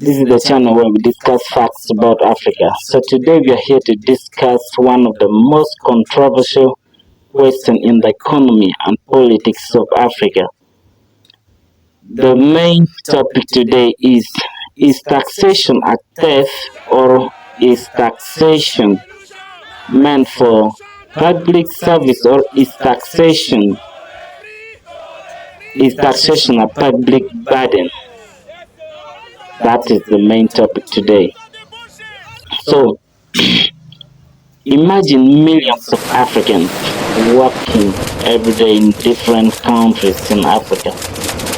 This is the channel where we discuss facts about Africa. So today we are here to discuss one of the most controversial questions in the economy and politics of Africa. The main topic today is taxation a theft, or is taxation meant for public service, or is taxation a public burden? That is the main topic today. So imagine millions of Africans working every day in different countries in Africa,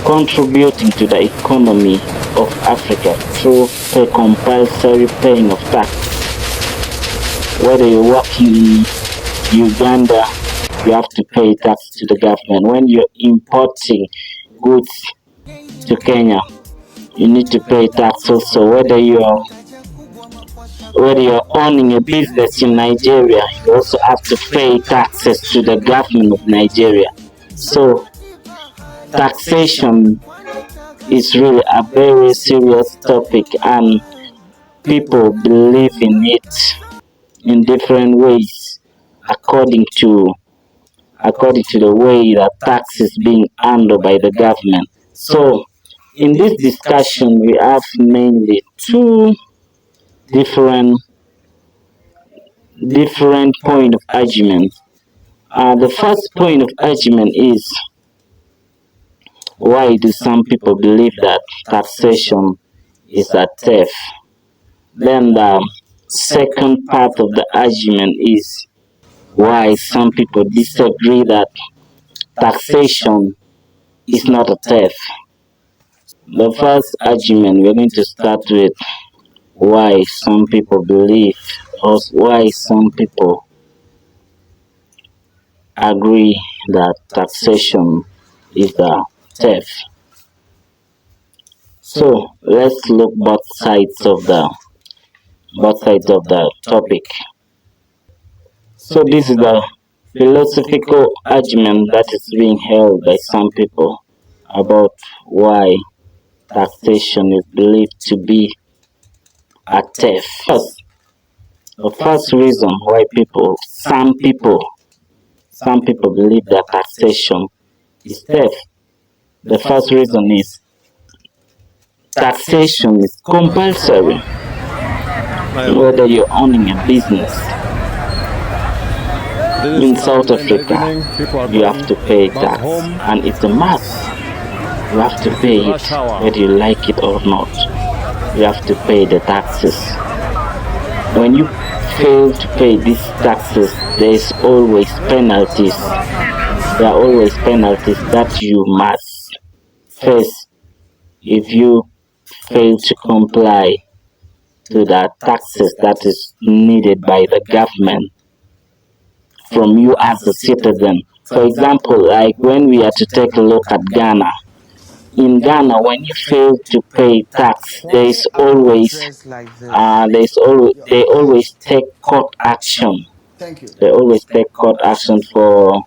contributing to the economy of Africa through the compulsory paying of tax. Whether you're working in Uganda, you have to pay tax to the government. When you're importing goods to Kenya, you need to pay tax also. Whether you're owning a business in Nigeria, you also have to pay taxes to the government of Nigeria. So taxation is really a very serious topic, and people believe in it in different ways according to the way that tax is being handled by the government. So in this discussion, we have mainly two different point of argument. The first point of argument is, why do some people believe that taxation is a theft? Then the second part of the argument is why some people disagree that taxation is not a theft. The first argument, we're going to start with why some people believe, or why some people agree that taxation is a theft. So let's look both sides of the topic. So this is the philosophical argument that is being held by some people about why taxation is believed to be a theft. The first reason why some people believe that taxation is theft. The first reason is taxation is compulsory. Whether you're owning a business in South Africa, you have to pay tax, and it's a must. You have to pay it whether you like it or not. You have to pay the taxes. When you fail to pay these taxes, there is always penalties. There are always penalties that you must face if you fail to comply to the taxes that is needed by the government from you as a citizen. For example, like when we are to take a look at Ghana. In Ghana, when you fail to pay tax, they always take court action. They always take court action for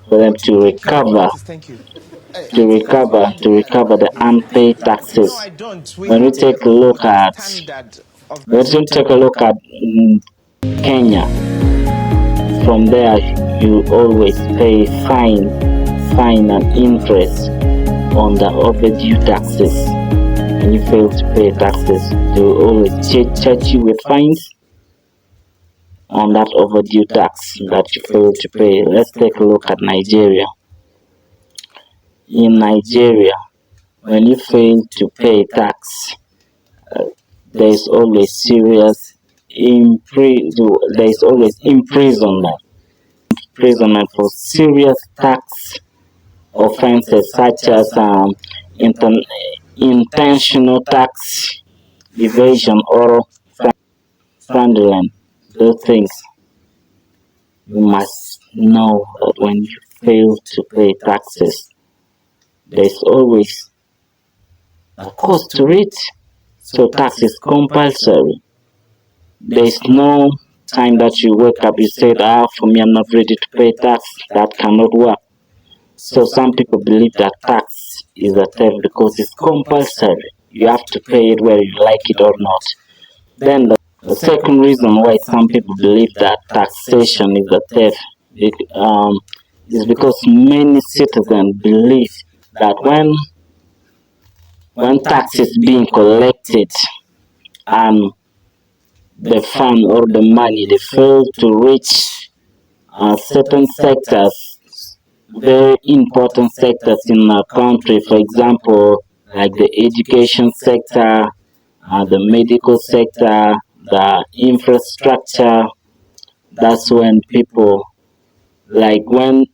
them to recover the unpaid taxes. When we take a look at Kenya, from there you always pay fine and interest on the overdue taxes. When you fail to pay taxes, they will always charge you with fines on that overdue tax that you fail to pay. Let's take a look at Nigeria. In Nigeria, when you fail to pay tax, there is always imprisonment for serious tax offenses such as intentional tax evasion or fraudulent. Those things, you must know that when you fail to pay taxes, there's always a cost to it. So tax is compulsory. There's no time that you wake up, you say, for me, I'm not ready to pay tax. That cannot work. So some people believe that tax is a theft because it's compulsory. You have to pay it whether you like it or not. Then the second reason why some people believe that taxation is a theft is because many citizens believe that when tax is being collected and the fund or the money they fail to reach certain sectors, very important sectors in our country, for example, like the education sector, the medical sector, the infrastructure. That's when people, like when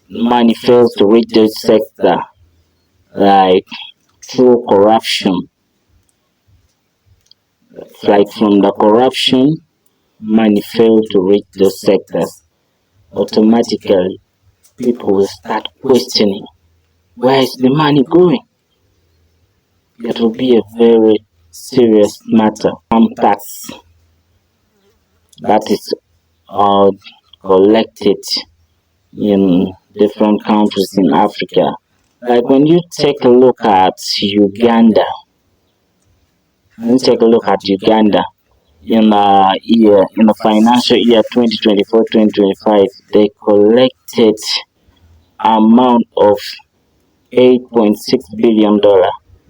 money fails to reach this sector, like through corruption, like from the corruption, money fails to reach those sectors. Automatically, people will start questioning, where is the money going? It will be a very serious matter. Some tax that is collected in different countries in Africa. Like when you take a look at Uganda, in the financial year 2024-2025, they collected amount of $8.6 billion.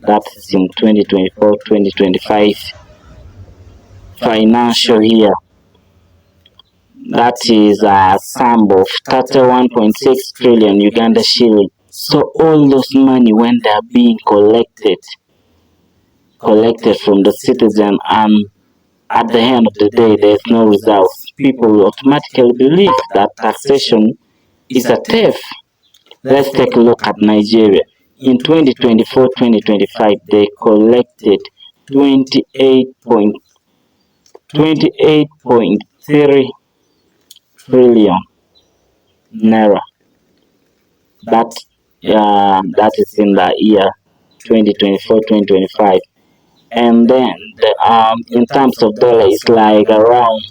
That is in 2024-2025 financial year. That is a sum of 31.6 trillion Uganda shilling. So all those money when they are being collected from the citizen, and at the end of the day there's no results, people will automatically believe that taxation is a theft. Let's take a look at Nigeria. In 2024-2025, they collected 28.3 trillion naira. That is in the year 2024-2025. And then in terms of dollar, it's like around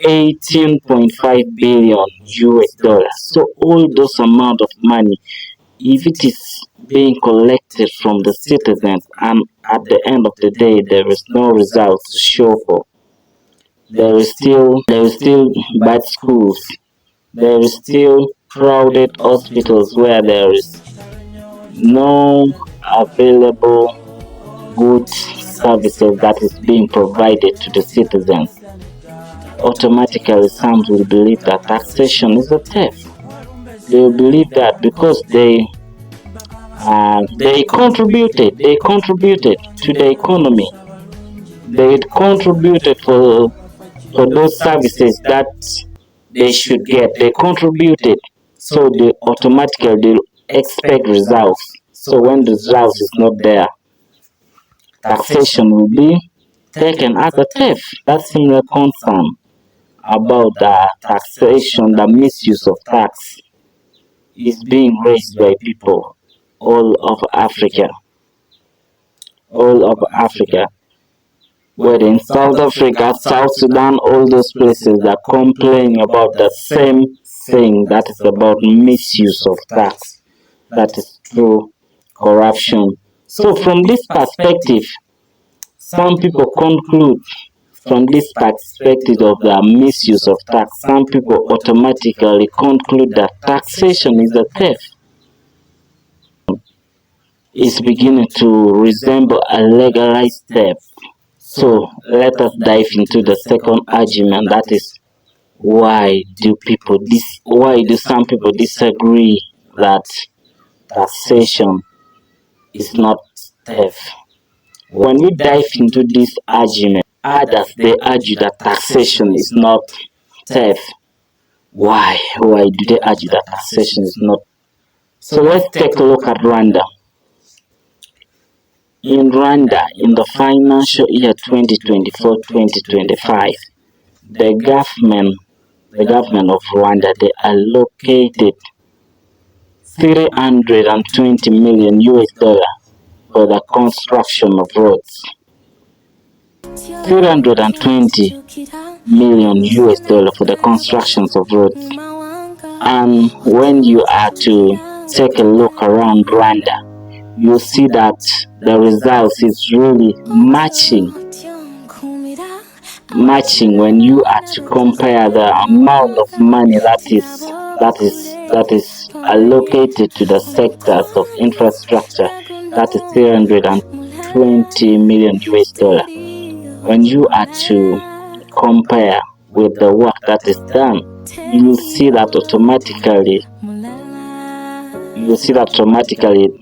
18.5 billion US dollars. So all those amount of money, if it is being collected from the citizens and at the end of the day there is no results to show for, there is still bad schools, there is still crowded hospitals where there is no available goods services that is being provided to the citizens. Automatically some will believe that taxation is a theft. They will believe that because they contributed to the economy, they contributed for those services that they should get, they contributed, so they automatically expect results. So when the results is not there, taxation will be taken as a theft. That's similar concern about the taxation, the misuse of tax is being raised by people all over Africa, whether in South Africa, South Sudan, all those places that complain about the same thing, that is about misuse of tax, that is through corruption. So from this perspective, some people conclude, from this perspective of the misuse of tax, some people automatically conclude that taxation is a theft. It's beginning to resemble a legalized theft. So let us dive into the second argument, that is, why do some people disagree that taxation is not theft? When we dive into this argument, others they argue that taxation is not theft. Why do they argue that taxation is not? So let's take a look at Rwanda. In Rwanda, in the financial year 2024-2025, the government of Rwanda, they allocated 320 million US dollar for the construction of roads. 320 million US dollar for the constructions of roads. And when you are to take a look around Rwanda, you see that the results is really matching when you are to compare the amount of money that is allocated to the sectors of infrastructure, that is 320 million US dollar. When you are to compare with the work that is done, you see that automatically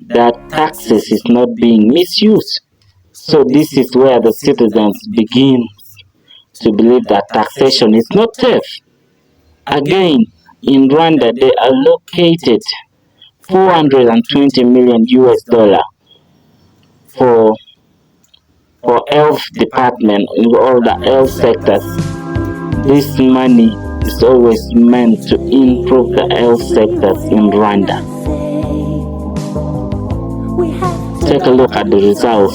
that taxes is not being misused. So this is where the citizens begin to believe that taxation is not theft. Again, in Rwanda, they allocated 420 million US dollar for health department in all the health sectors. This money is always meant to improve the health sectors in Rwanda. Take a look at the results.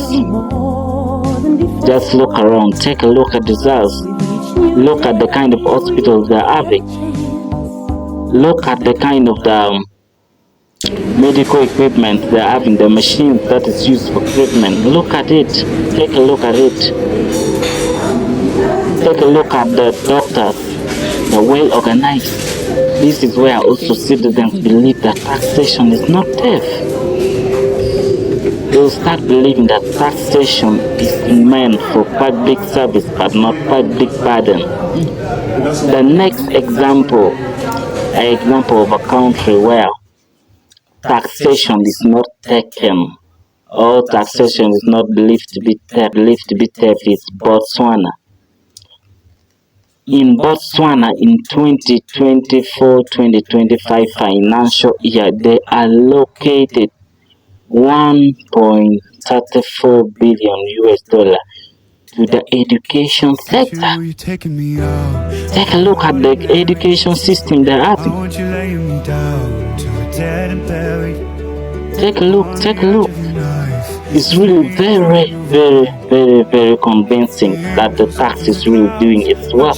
Just look around, take a look at the results. Look at the kind of hospitals they're having. Look at the kind of the medical equipment they're having, the machines that is used for treatment. Look at it. Take a look at it. Take a look at the doctors. They're well organized. This is where also citizens believe that taxation is not theft. They'll start believing that taxation is meant for public service but not public burden. The next example of a country where taxation is not taken or taxation is not believed to be theft is Botswana. In Botswana, in 2024-2025 financial year, they allocated 1.34 billion US dollar to the education sector. Take a look at the education system they're having. Take a look. It's really very convincing that the tax is really doing its work.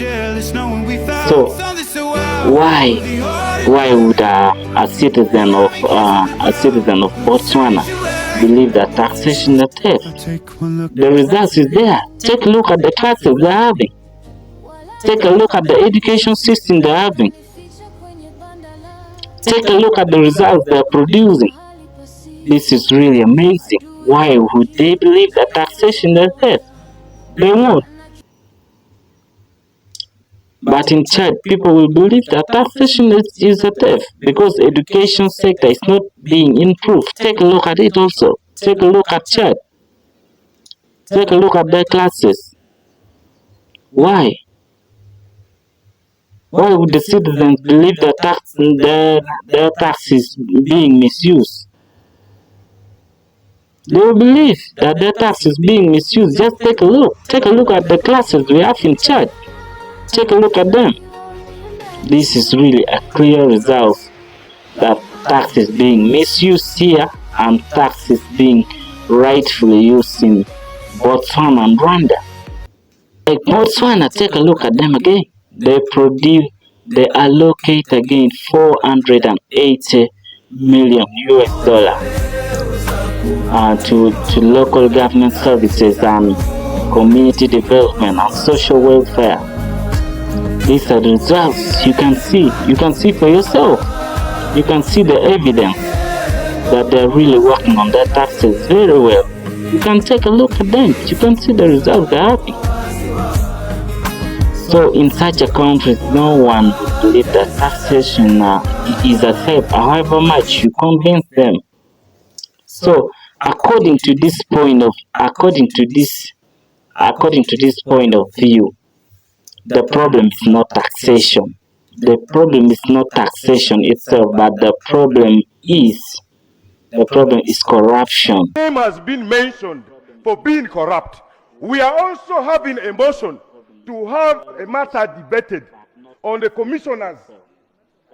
So why would a citizen of Botswana believe that taxation is theft? The results is there. Take a look at the classes they're having. Take a look at the education system they're having. Take a look at the results they're producing. This is really amazing. Why would they believe that taxation is theft? They won't. But in Chad, people will believe that taxation is a theft because the education sector is not being improved. Take a look at it also. Take a look at Chad. Take a look at their classes. Why? Why would the citizens believe that their tax is being misused? They will believe that their tax is being misused. Just take a look. Take a look at the classes we have in Chad. Take a look at them. This is really a clear result that tax is being misused here and tax is being rightfully used in Botswana and Rwanda. Like Botswana, take a look at them again. They allocate again 480 million US dollar to local government services and community development and social welfare. These are the results. You can see for yourself. You can see the evidence that they're really working on their taxes very well. You can take a look at them. You can see the results they're having. So in such a country, no one would believe that taxation is a theft, however much you convince them. So according to this point of view, the problem is not taxation. The problem is not taxation itself, but the problem is corruption. Name has been mentioned for being corrupt. We are also having a motion to have a matter debated on the commissioners.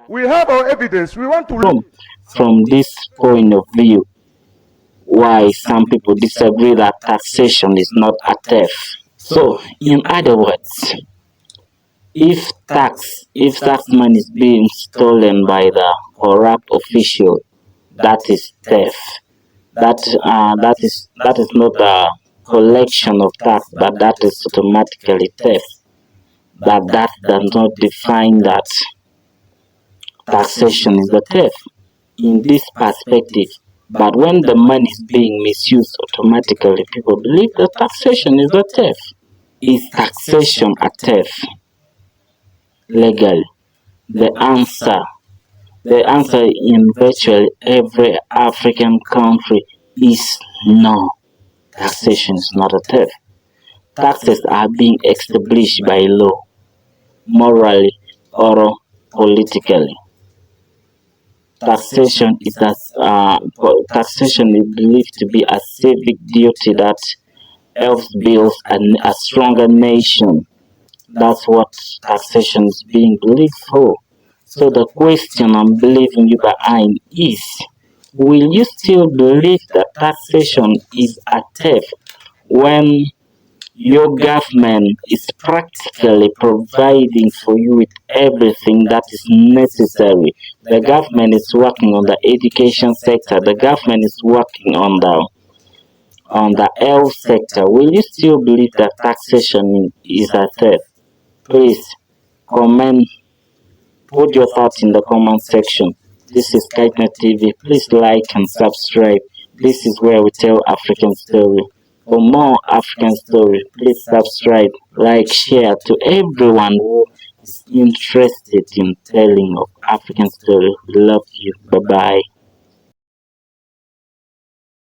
We have our evidence. We want to from this point of view, why some people disagree that taxation is not a theft. So in other words, if tax money is being stolen by the corrupt official, that is theft. that is not the collection of tax, but that is automatically theft. But that does not define that taxation is a theft in this perspective. But when the money is being misused, automatically people believe that taxation is a theft. Is taxation a theft? Legally, the answer in virtually every African country is no. Taxation is not a theft. Taxes are being established by law, morally or politically. Taxation is believed to be a civic duty that helps build a stronger nation. That's what taxation is being believed for. So the question I'm believing you behind is, will you still believe that taxation is a theft when your government is practically providing for you with everything that is necessary? The government is working on the education sector. The government is working on the health sector. Will you still believe that taxation is a theft? Please comment. Put your thoughts in the comment section. This is KiteNet TV. Please like and subscribe. This is where we tell African story. For more African story, please subscribe, like, share to everyone who is interested in telling of African story. We love you. Bye bye.